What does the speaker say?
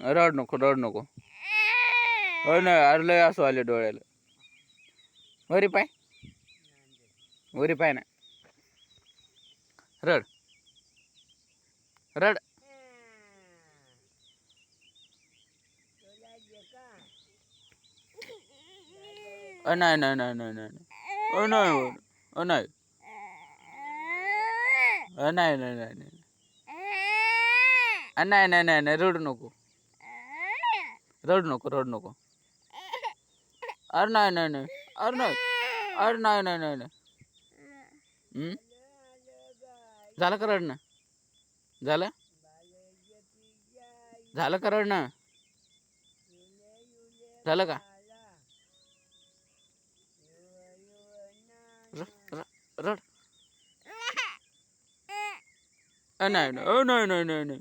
रड नको रड नको. हो नाही अरे लय असू आले डोळ्याला. वरी पाय वरी पाय ना. रड रड. नाही नाही नाही नाही नाही नाही नाही नाही नाही नाही नाही नाही नाही नाही नाही रडू नको रडू नको रडू नको. अरे नाही नाही नाही अरे नाही अरे नाही नाही नाही नाही. झालं का रडणं. झालं झालं का रडणं. झालं का. रड नाही नाही नाही नाही नाही.